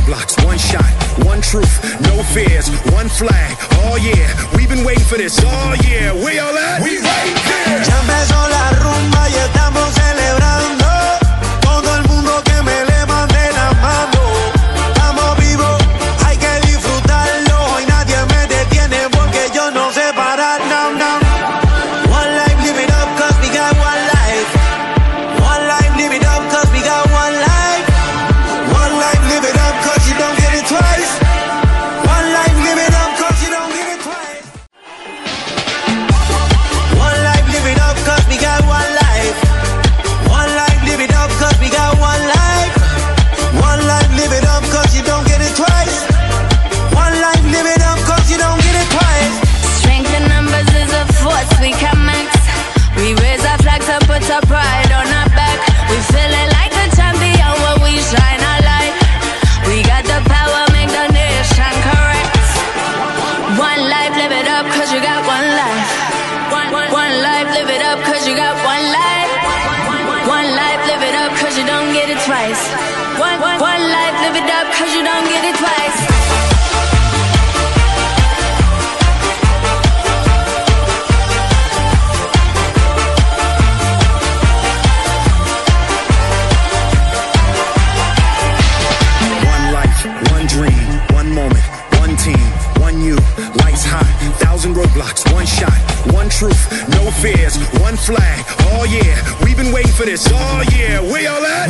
roadblocks, one shot, one truth, no fears, one flag. Oh yeah, we've been waiting for this all year. Where y'all at? We right there. Ya empezó la rumba y estamos celebrando. Todo el mundo que me levante la mano. Estamos vivos, hay que disfrutarlo. Y nadie me detiene porque yo no sé parar. No, no. One life, live it up, cause we got one life. One life, live it up, cause we got one life. One life, live it up, cause you don't get it twice. One life, live it up, cause you don't get it twice. One life, live it up, cause we got one life. One life, live it up, cause we got one life. One life, live it up, cause you don't get it twice. One life, live it up, cause you don't get it twice. Strength in numbers is a force we can max. We raise our flags and put our pride on our back. We feeling like a champion when we shine our light. We got the power, make the nation correct. One life, live it up, cause you got one life. One life, live it up, cause you got one life. One life, live it up, cause you don't get it twice. One life, live it up, cause you don't get it twice. One life, one dream, one moment, one team, one you, lights high, 1,000 roadblocks, one shot, one truth, no fears, one flag. Oh yeah, we've been waiting for this all year. Where y'all at?